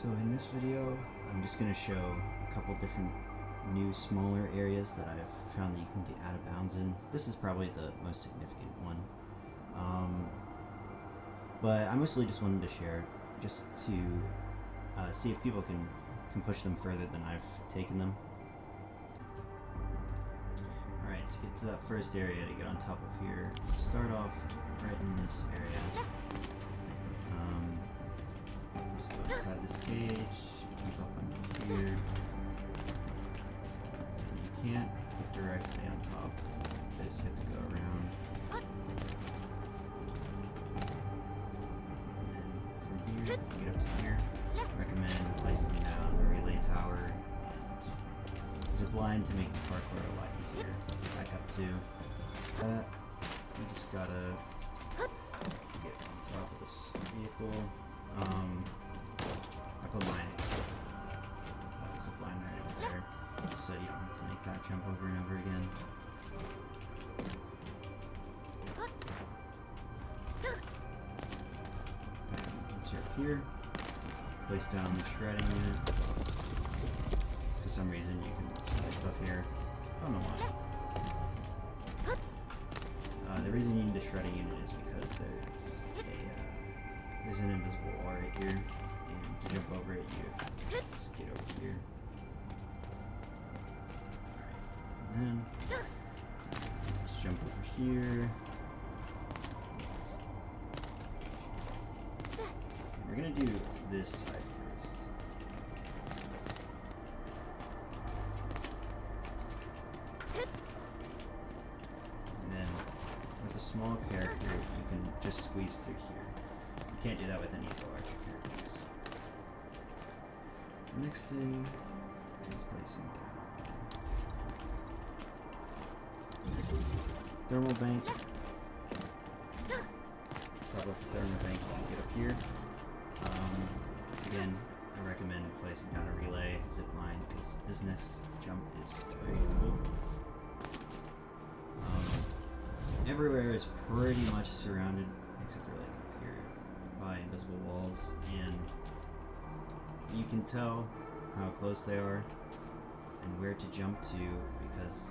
So in this video, I'm just going to show a couple different new smaller areas that I've found that you can get out of bounds in. This is probably the most significant one. But I mostly just wanted to share just to see if people can push them further than I've taken them. Alright, to get to that first area, to get on top of here, start off right in this area. Just go inside this cage, jump up under here. And you can't get directly on top of this, you have to go around. And then from here, you get up to here. Recommend placing down a relay tower and zip line to make the parkour a lot easier. Back up to that. You just gotta get on top of this vehicle. I put mine zip line right over there, so you don't have to make that jump over and over again. Insert here. Place down the shredding unit. For some reason you can place stuff here. I don't know why. The reason you need the shredding unit is because there's an invisible wall right here, and to jump over it you just get over here. Alright, and then let's jump over here. We're gonna do this side first. And then with a small character, you can just squeeze through here. You can't do that with any of the larger characters. The next thing is placing down thermal bank. Top of the thermal bank, you can get up here. Again, I recommend placing down a relay zip line because this next jump is very difficult. Everywhere is pretty much surrounded, except for like up here, by invisible walls, and you can tell how close they are and where to jump to because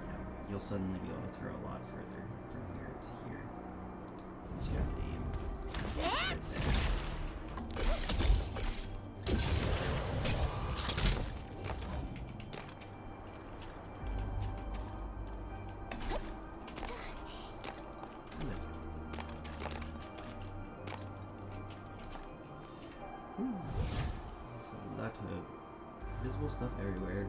you'll suddenly be able to throw a lot further from here to here. Once you have to aim right there. So lot of visible stuff everywhere.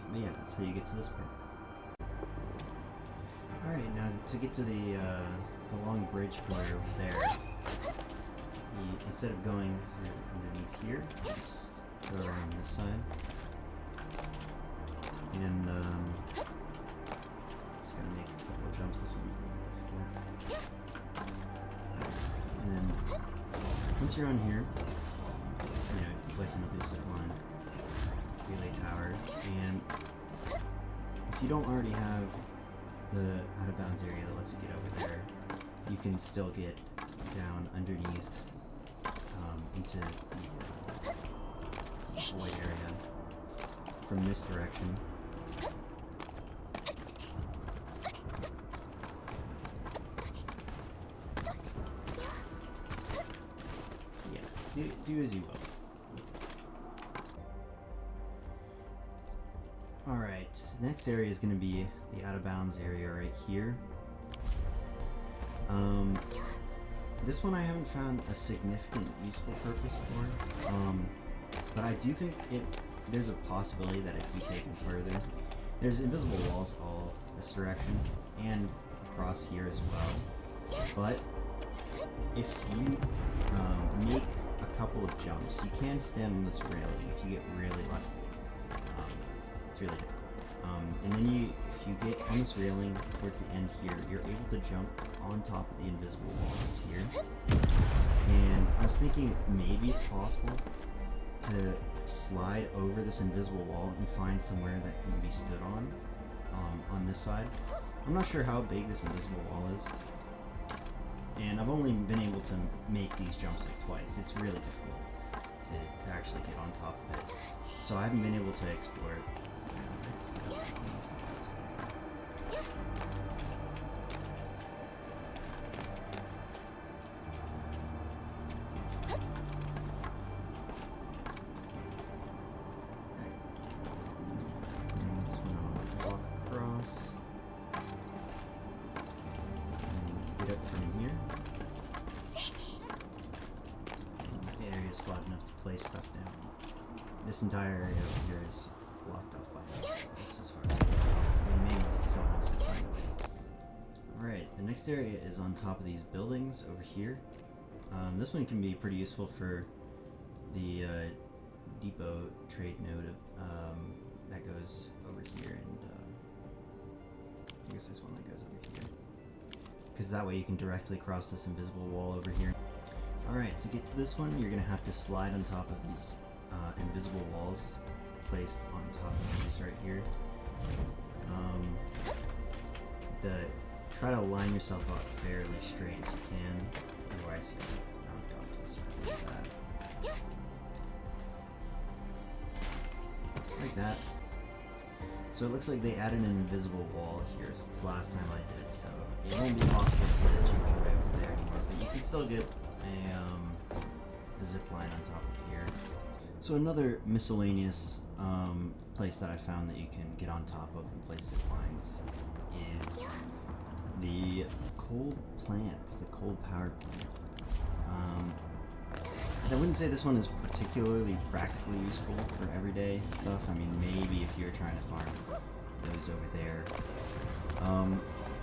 But yeah, that's how you get to this part. Alright, now to get to the long bridge pillar over there, instead of going through underneath here, just go around this side. And just gonna make a couple of jumps. This one's a little difficult. And then once you're on here, you can place another zip line, relay tower, and if you don't already have the out of bounds area that lets you get over there, you can still get down underneath into the void area from this direction. Yeah, do as you will. Alright, the next area is going to be the out of bounds area right here. This one I haven't found a significant useful purpose for, but I do think there's a possibility that it could be taken further. There's invisible walls all this direction and across here as well, but if you make a couple of jumps, you can stand on this railing if you get really lucky. It's really difficult. And then if you get on this railing towards the end here, you're able to jump on top of the invisible wall that's here. And I was thinking maybe it's possible to slide over this invisible wall and find somewhere that can be stood on this side. I'm not sure how big this invisible wall is, and I've only been able to make these jumps like twice. It's really difficult to actually get on top of it, so I haven't been able to explore it. Flat enough to place stuff down. This entire area over here is blocked off by this as far as maybe someone else can find a way. Alright, the next area is on top of these buildings over here. This one can be pretty useful for the depot trade node that goes over here, and I guess there's one that goes over here. Because that way you can directly cross this invisible wall over here. Alright, to get to this one, you're going to have to slide on top of these invisible walls placed on top of these right here. Try to line yourself up fairly straight if you can, otherwise you'll get knocked off to the side like that. Like that. So it looks like they added an invisible wall here since the last time I did, so it won't be possible to get you right over there anymore, but you can still get a zip line on top of here. So another miscellaneous place that I found that you can get on top of and place zip lines is the coal plant, the coal power plant. I wouldn't say this one is particularly practically useful for everyday stuff. I mean, maybe if you're trying to farm those over there,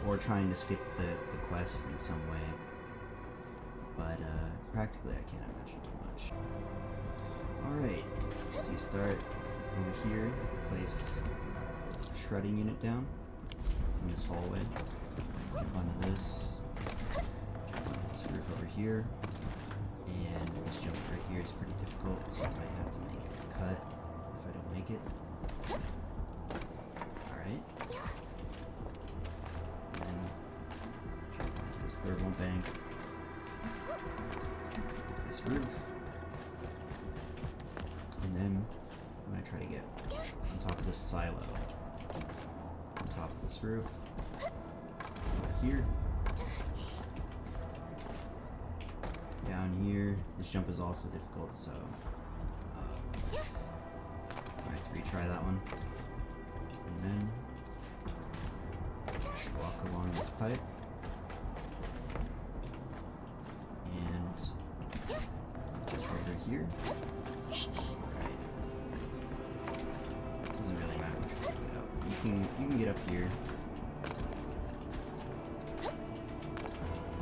or trying to skip the quest in some way. But practically I can't imagine too much. Alright, so you start over here, place a shredding unit down in this hallway. Step onto this roof over here, and this jump right here is pretty difficult, so I might have to make a cut if I don't make it. Alright. And then jump onto this thermal bank. This roof, and then I'm going to try to get on top of this silo, on top of this roof, over here, down here. This jump is also difficult, so I have to retry that one, and then walk along this pipe. Here. Right. Doesn't really matter which way you get up. You can get up here.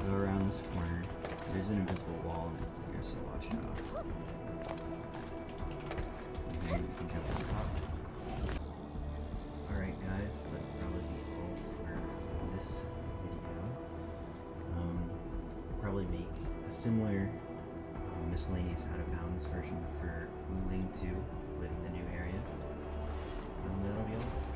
Go around this corner. There's an invisible wall here, so watch out. And then you can jump on top. Alright guys, that'll probably be all for this video. I'll probably make a similar miscellaneous out-of-bounds version for Wuling 2, including the new area. And that'll be all.